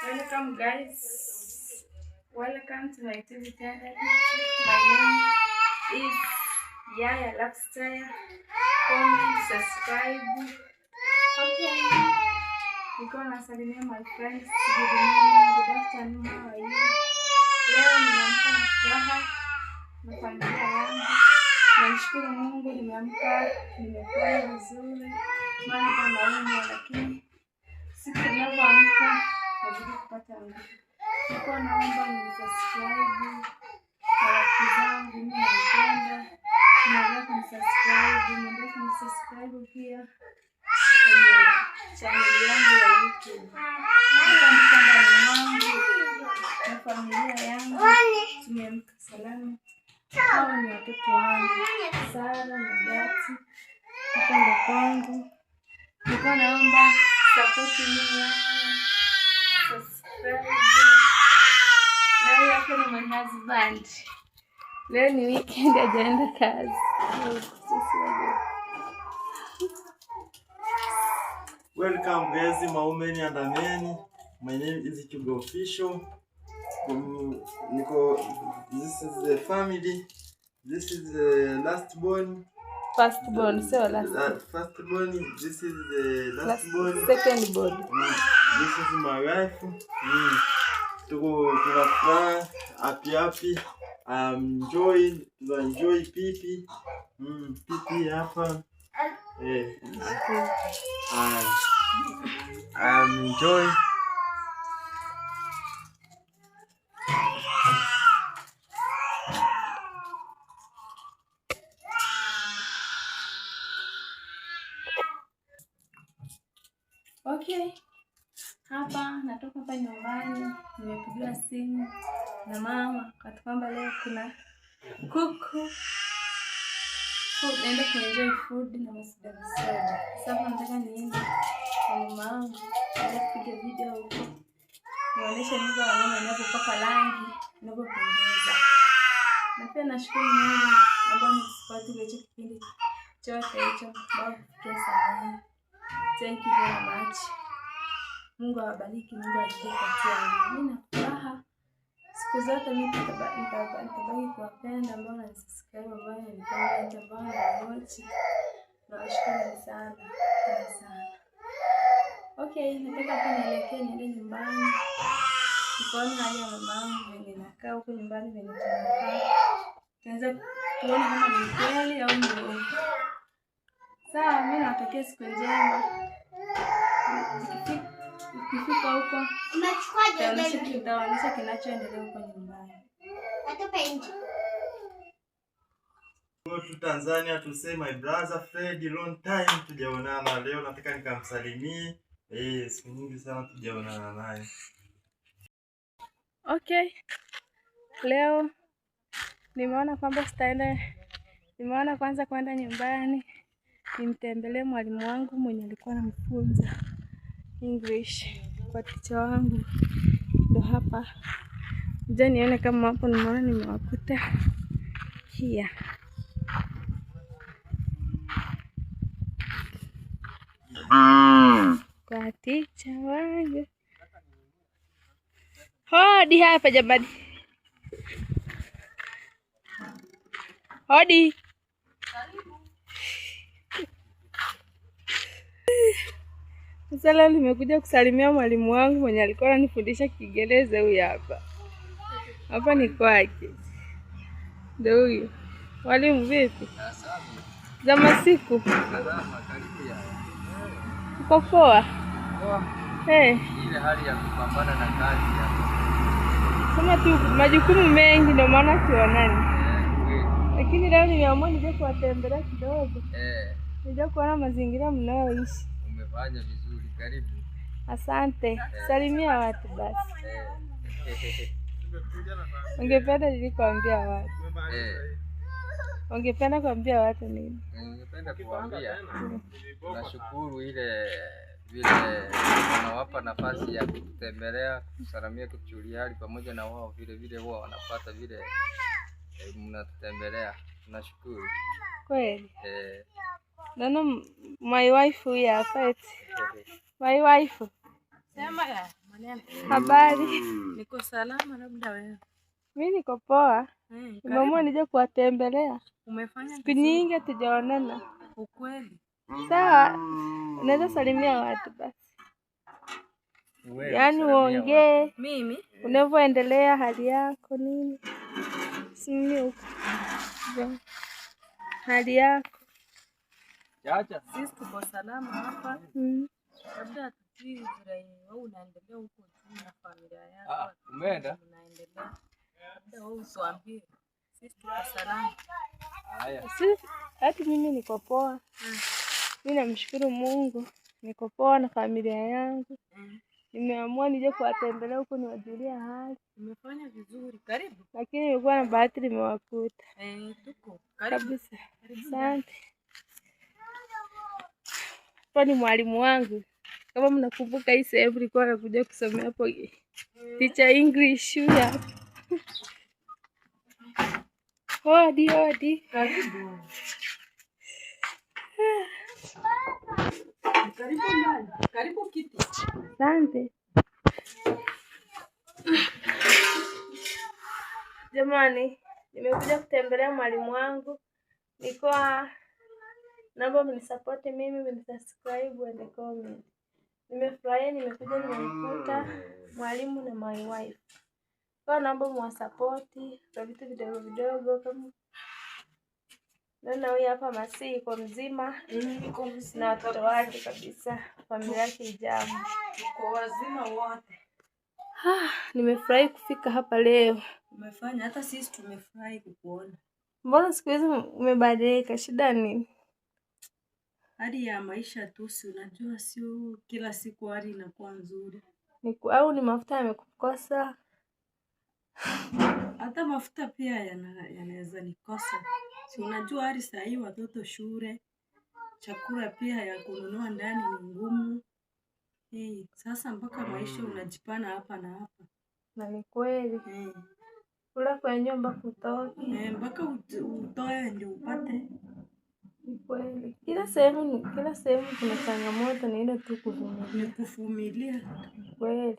Welcome guys. Welcome to my TV channel. My name is Yaya Lifestyle. Comment, subscribe. Okay. Niko nasalimia my friends. Good morning, good afternoon, how are you? Leo nimeamka na furaha na familia yangu. Namshukuru Mungu nimeamka, nimekula vizuri. Maana kama naumwa lakini siku ninavyoamka nazidi kupata nguvu. Niko naomba mnisubscribe. Marafiki zangu mimi nawapenda. Naomba mnisubscribe, niendelee kunisubscribe pia kwenye channel yangu ya YouTube. Niko ndani mwangu na familia yangu. Tumeamka salama. Hao ni watoto wangu Sara na Gati. Napenda kwangu. Niko naomba support me. Subscribe. Na yako ni my husband. Leo ni weekend hajaenda kazi. Welcome guys, Maumeni and Ameni. My name is Chugo Official. This is the family. This is the last born. First born, so last. First born. This is the last born. Second born. This is my wife. Tunafurahi, happy. Enjoy pipi. Pipi hapa. Enjoy. Okay. Hapa natoka hapa nyumbani, nimepigiwa simu na mama kwamba leo kuna kuku. Naenda kuenjoy food na soda. Sasa nataka niende kwa mama yangu ili tupige video huko. Nionyeshe nyumba ya mama inapopaka rangi, inapopendeza. Na pia nashukuru Mungu ambaye amesipoti hicho kipindi chote hicho mpaka kufikia saa hii. Thank you very much. Mungu awabariki, Mungu atujalie. Mimi na furaha. Siku zote mimi nitabaki kuwapenda ambao wananisubscribe, ambao wananipenda, ambao wananiwatch. Nawashukuru sana. Okay, nataka hapa niende nyumbani. Nikaona hali ya mamangu venye nakaa huko nyumbani venye tunakaa. Tuanze kuona kama ni kweli au ndio. Sawa, mimi natakia siku njema. Ukifika huko utaonyesha kinachoendelea huko nyumbani. Go to Tanzania to say my brother Fred, long time tujaonana. Leo nataka nikamsalimie. Siku nyingi sana tujaonana naye. Okay. Leo nimeona kwamba nimeona kwanza kwenda nyumbani nimtembelee mwalimu wangu mwenye alikuwa anamfunza English kwa teacher wangu. Ndo hapa. Je, nione kama hapo nimeona nimewakuta. Here. Kwa teacher wangu. Hodi hapa jamani. Hodi. Sasa leo nimekuja kusalimia mwalimu wangu mwenye alikuwa ananifundisha Kiingereza. Huyu hapa. Hapa ni kwake. Ndio huyu. Mwalimu vipi? Za masiku. Uko poa? Ile hali ya kupambana na kazi hapa. Sema tu majukumu mengi ndio maana tuonani. Lakini leo nimeamua nije kuwatembelea kidogo. Nije kuona mazingira mnayoishi. Umefanya vizuri, karibu. Asante. Salimia watu basi. Ungependa nilikwambia watu? Ungependa kuambia watu nini? Ungependa kuambia nashukuru ile vile unawapa nafasi ya kutembelea, kusalimia, kuchukulia hali pamoja na wao vile huwa wanapata vile mnatembelea. Nashukuru. Kweli? My wife here, my wife. Sema Habari. Niko salama, labda wewe? Mimi niko poa. Nimeamua nije kuwatembelea. Umefanya siku nyingi tujaonana. Ukweli? Sawa. Unaweza salimia watu basi. Yaani uongee. Mimi? Unavyoendelea, hali yako nini? Simi huko. Hali yako. Chacha. Sisi tuko salama hapa. Labda tujui vile wewe unaendelea huko na familia yako. Umeenda? Unaendelea. Labda wewe utuambie. Sisi tuko salama. Haya. Hata mimi niko poa. Mimi namshukuru Mungu. Niko poa na familia yangu. Nimeamua nije kuwatembelea huko niwajulie hali. Umefanya vizuri. Karibu. Lakini nilikuwa na bahati nimewakuta. Tuko. Karibu. Kabisa. Asante. Hapa ni mwalimu wangu. Kama mnakumbuka hii sehemu nilikuwa nakuja kusomea hapo. Teacher English hapa. Hodi hodi. Karibu. Karibu ndani. Karibu kiti. Asante. Jamani, nimekuja kutembelea mwalimu wangu. Nilikuwa naomba mnisupport mimi, mnisubscribe and comment. Nimefurahia nimekuja nimemkuta mwalimu na my wife. Kwa naomba mwasupport kwa vitu vidogo vidogo kama huyu hapa Masi kwa mzima. Na watoto wake kabisa. Familia yake ijamu. Kwa wazima wote. Nimefurahi kufika hapa leo. Umefanya hata sisi tumefurahi kukuona. Mbona siku hizi umebadilika? Shida nini? Hali ya maisha tu, si unajua, sio kila siku hali inakuwa nzuri. Au ni mafuta yamekukosa? Hata mafuta pia yanaweza nikosa. Si unajua hali saa hii watoto shule, chakula pia ya kununua ndani ni ngumu. Sasa mpaka maisha unajipana hapa na hapa. Na ni kweli. Kula kwa nyumba kutoke. Mpaka utoe ndio upate. Ni kweli. Kila sehemu kuna changamoto, ni ile tu kuvumilia. Ni kuvumilia. Kweli.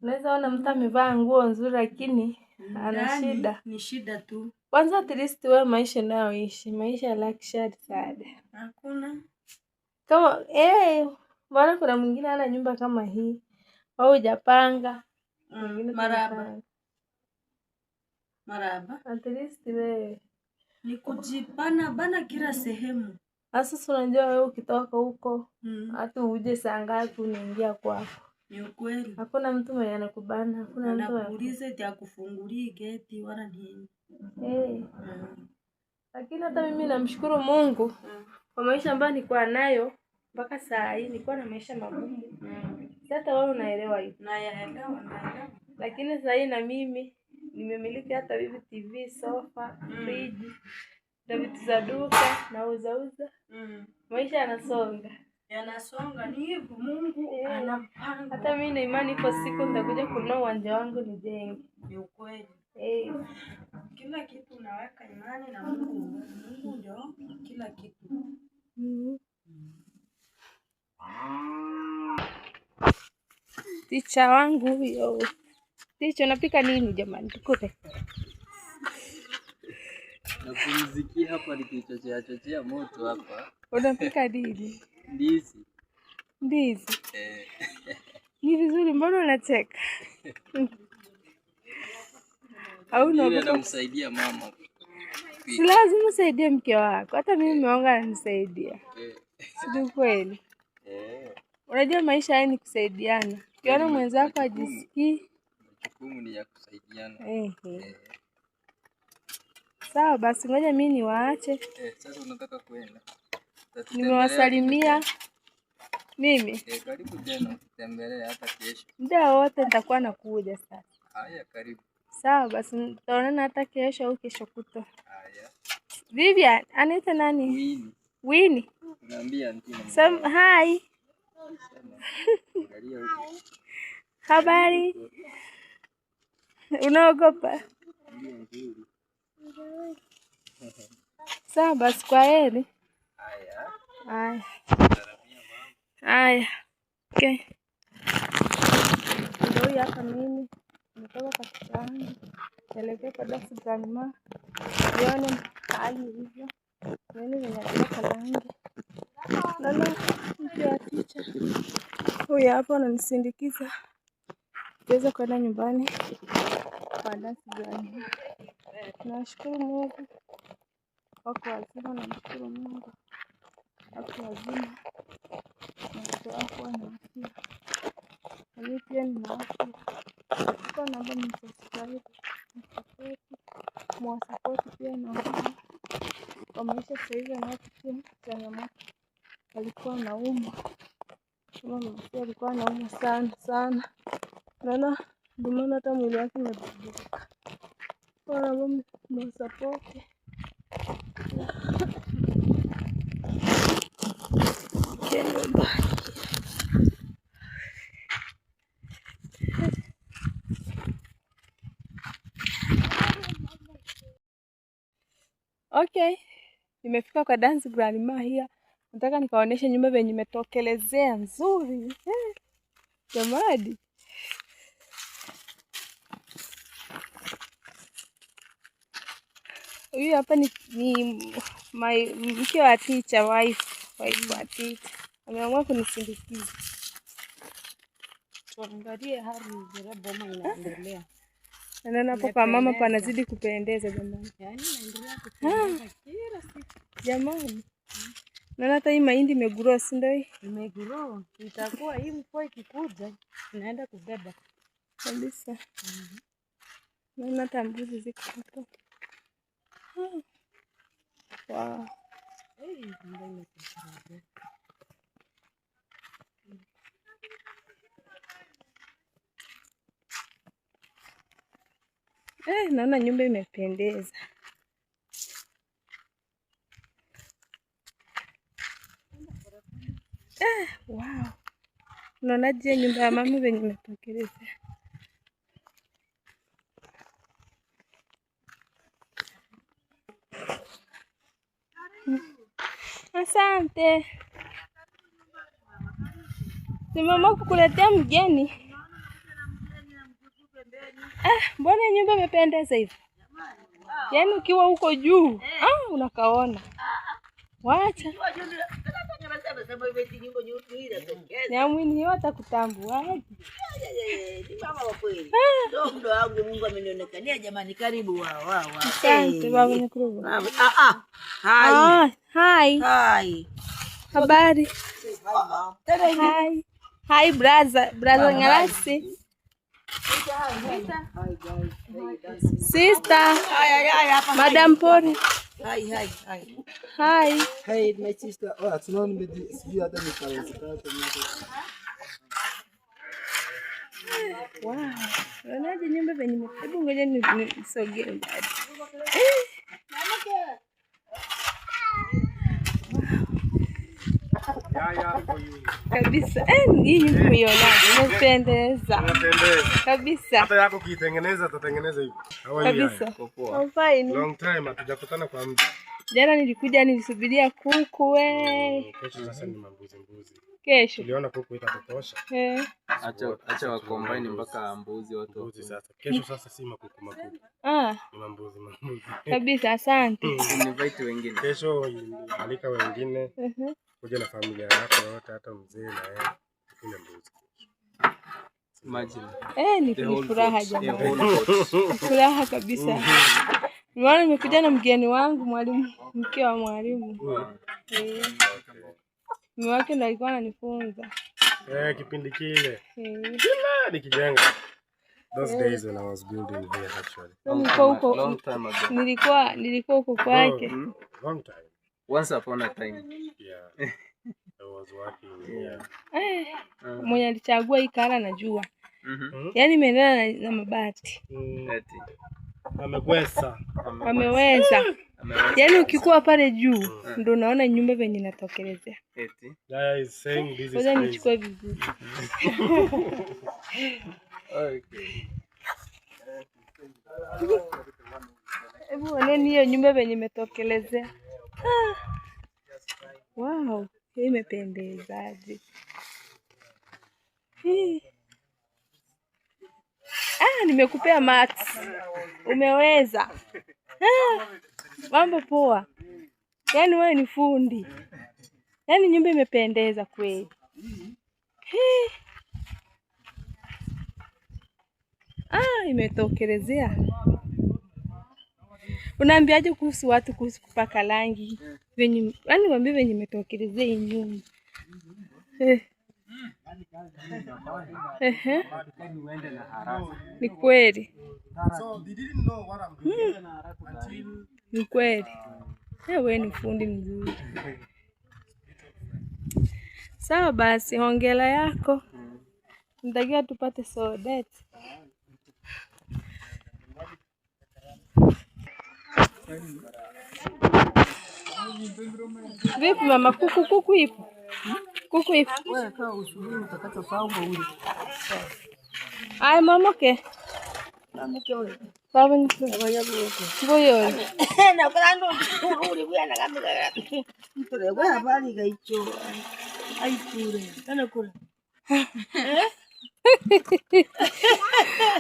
Unaweza ona mtu amevaa nguo nzuri lakini ana shida. Ni shida tu. Kwanza at least wewe maisha unayoishi, maisha ya luxury sana. Hakuna. Kama maana kuna mwingine ana nyumba kama hii. Au hujapanga. Maraba. At least wewe ni kujipana bana kila sehemu. Sasa unajua wewe ukitoka huko hata uje saa ngapi unaingia kwako. Ni ukweli. Hakuna mtu mwenye anakubana, hakuna mtu anakuuliza eti akufungulie geti wala nini. Lakini hata mimi namshukuru Mungu kwa maisha ambayo nilikuwa nayo mpaka saa hii. Nilikuwa na maisha magumu. Hata wewe unaelewa hiyo. Naelewa. Lakini saa hii na mimi nimemiliki hata hivi TV, sofa, fridge, na vitu za duka nauza. Maisha yanasonga. Ni hivyo, Mungu anapanga. Hata mimi na imani kwa siku nitakuja kununua uwanja wangu nijenge. Ni ukweli. Kila kitu unaweka imani na Mungu. Mungu ndio kila kitu. Ticha wangu huyo. Ticha, unapika nini jamani? Tukute. Napumzikia hapa nikichochea moto hapa. Unapika nini? Ndizi. Ndizi? Ni vizuri, mbona unacheka? Au namsaidia mama. Si lazima usaidie mke wako. Hata mimi mume wangu ananisaidia. Si kweli? Unajua maisha haya ni kusaidiana. Ukiona mwenzako ajisikii, jukumu ni ya kusaidiana. Sawa basi, ngoja mimi niwaache. Sasa unataka kwenda? Nimewasalimia. Mimi? Karibu tena tutembelee hata kesho. Muda wote nitakuwa nakuja sasa. Haya, karibu. Sawa basi, tutaonana hata kesho au kesho kutwa. Haya. Vivian, anaita nani? Winnie. Naambia ntima. Hi. Habari? Unaogopa? Sawa basi, kwa heri. Haya. Haya. Okay. huyu hapa mimi nimetoka kwa shamba yangu naelekea kwa Dax Grandma nione hali hivyo nini ninapaka rangi. Naona mke wa ticha huyu hapa ananisindikiza tuweze kwenda nyumbani kwa Dax Grandma. Nashukuru Mungu wako wazima, namshukuru Mungu wako wazima na watoto wako wana afya. Mimi pia nina afya. Kwa naomba msubscribe, mwasapoti pia na kwa maisha sasa hivi anapitia changamoto. Alikuwa anaumwa. Kama mzee alikuwa anaumwa sana. Naona ndio maana hata mwili wake umebadilika. Kwa naomba mwasapoti. Okay, nimefika kwa Dax Grandma hia. Nataka nikaoneshe nyumba venye imetokelezea nzuri. Jamani. Huyu hapa ni mke wa ticha, wife wa ticha. Ameamua kunisindikiza. Tuangalie hali nzuri boma inaendelea. Naona hapo kwa mama panazidi kupendeza jamani. Yaani naendelea kupendeza kila siku. Jamani. Naona hata hii mahindi imegrow, si ndio hii? Imegrow. Itakuwa hii mvua ikikuja tunaenda kubeba kabisa. Naona hata mbuzi ziko hapo. Wow. Naona nyumba imependeza. Wow. Unaonaje nyumba ya mama venye imetokeleza? Asante. Simama kukuletea mgeni. Mbona nyumba imependeza hivi? Yaani ukiwa huko juu, unakaona. Wacha. Nyamwini yote kutambuaje? Ni mama wa kweli. Ndio mdo wangu Mungu amenionekania jamani, karibu wao. Asante baba nikuru. Hi. Habari. Hi. Hi brother Ngalasi. Sister. Madam Pori. Hi. Hey, my sister. Oh, tunaona nimejisikia hata nikawezekana. Wow. Unaje nyumba venye hebu ngoja nisogee ndani. Kabisa. Hii nyumba umeionaje? Imependeza. Kabisa. Hata yako kitengeneza tutatengeneza hivi. Kabisa. Fine. Long time hatujakutana kwa muda. Jana nilikuja nilisubiria kuku Kesho sasa ni mbuzi. Kesho. Uliona kuku itatosha? Acha wa combine mpaka mbuzi watu. Mbuzi sasa. Kesho sasa si makuku. Ni mbuzi. Kabisa, asante. Invite wengine. Kesho alika wengine. Kuja na familia yako yote, hata mzee na yeye. Kuna mbuzi. Imagine. Ni furaha jamani. Furaha kabisa. Nimeona nimekuja na mgeni wangu mwalimu, mke wa mwalimu. Mume wake ndiye alikuwa ananifunza. Kipindi kile. Kila nikijenga. Those days when I was building here actually. Long time ago. Nilikuwa huko kwake. Long time. Once upon a time. Yeah. I was working here. Mwenye alichagua hii kala najua. Yaani imeendana na mabati. Ameweza. Yaani ukikuwa pale juu ndio unaona nyumba venye inatokelezea. Yeah, is saying this is. Ngoja nichukue vizuri. Okay. Hebu oneni hiyo nyumba venye imetokelezea. Wow, hii imependezaje. nimekupea max. Umeweza. Mambo poa. Yaani wewe ni fundi. Yaani nyumba imependeza kweli. Imetokelezea. Unaambiaje kuhusu watu kuhusu kupaka rangi? Yaani mwambie venye imetokelezea hii nyumba. Ni kweli. Ni kweli. Wewe ni fundi mzuri. Sawa basi, hongera yako. Nitakia tupate sodeti. Vipi mama, kuku ipo? Kuku ipo. Wewe kaa usubiri utakacho pauko ule. Ai mamoke. Mamoke wewe. Sawa ni ngoyo. Na kwa ndo ule bwana kama mtole wewe habari gaicho. Ai kule. Kana kule.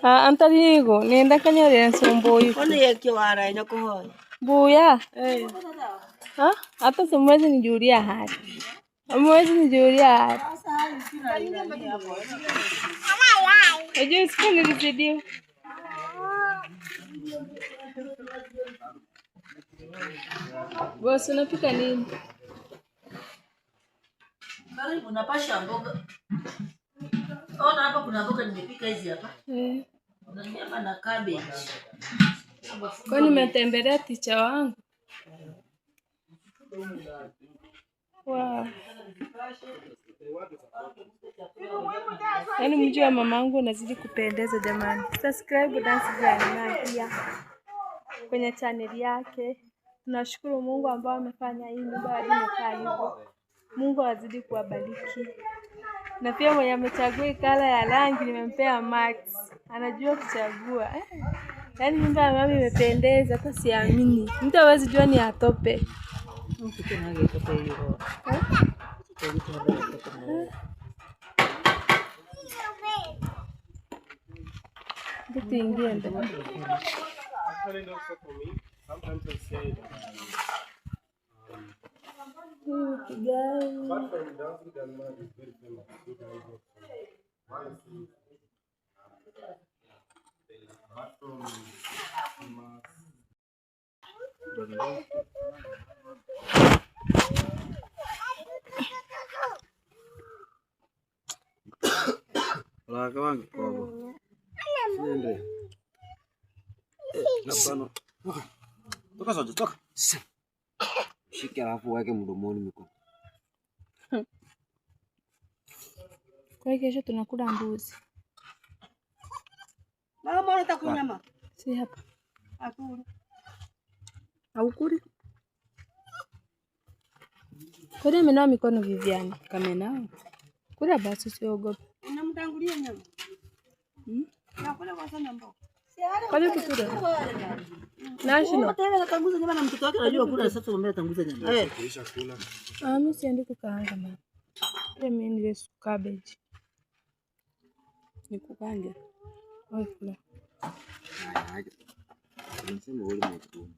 Antarigo, nenda kanyore nsomboyi. Ona yake wara inakohoya. Buya. Hata simwezi nijulia hali. Mwezi nijulia hali. Unajua siku nilizidiwa. Bosi unapika nini? Karibu napasha mboga. Ona hapa kuna mboga nimepika hizi hapa. Kuna nyama na cabbage. Kwa nimetembelea ticha wangu. Wow. Yaani mji wa mamangu unazidi kupendeza jamani. Subscribe Dance Granina pia kwenye channel yake. Tunashukuru Mungu ambao amefanya hii nyumba hadi imekaa hivyo. Mungu azidi kuwabariki. Na pia mwenye amechagua kala ya rangi nimempea max. Anajua kuchagua. Yaani nyumba ya mama imependeza hata siamini. Mtu hawezi jua ni atope. Kitu ingine ndio. Sometimes I say that Apart from dancing, Denmark is very famous. You guys know. Apart from Laka wangu kwa Siende. Napano. Toka sote, toka. Shika alafu weke mdomoni mko. Kwa kesho tunakula mbuzi. Mama unataka kunyama? Si hapa. Akuli. Haukuli? Kwa nini amenao mikono Vivian? Kamenao. Kula basi usiogope. Unamtangulia nyama. Nakula kwa sana mboga. Kwa nini tukule? National. Tena katanguza nyama na mtoto wake anajua kula sasa mbona tanguza nyama. kisha kula. Mimi siende kukaanga mama. Mimi nile cabbage. Nikukange. Wewe kula. Nasema wale mtu.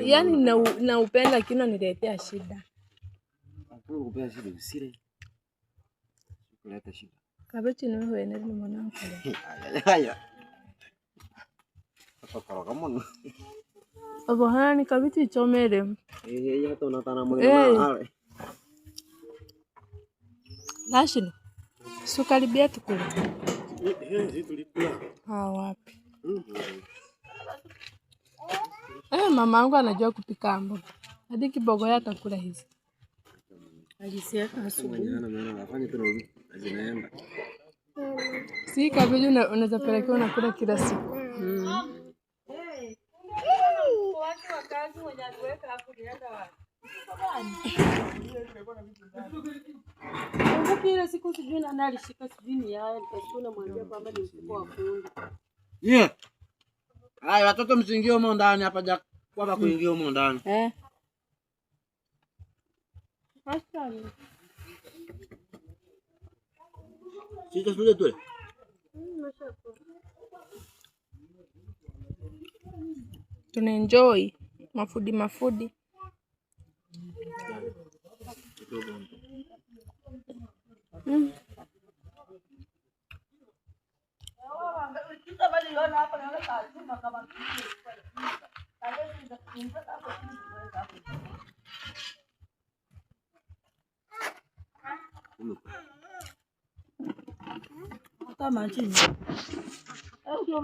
Yaani na upenda lakini unaniletea shida. Hakuna kupea shida usire. Kuleta shida. Cabbage ni wewe na mwanangu. Haya. Kwa kama Abohani cabbage chomere. hata unatana mwana. National. Sukaribia tukule. Hizi tulikula. Wapi? Mamangu anajua kupika mboga. Hadi kibogo yake atakula hizi. Alisiaka asubuhi. Maana afanye tena zinaenda. Si cabbage unaweza pelekea unakula kila siku. Watu wa kazi wenye aliweka hapo nienda wapi? Kile siku sijui na alishika sijui ni yeye nikashona mwambia kwamba ni mkubwa wa fundi. Yeah. Haya watoto msingie humo ndani hapa kwa kuingia humo ndani. Asante. Sisi tule tule. Tuna enjoy mafudi. Kama chini. Au kiwa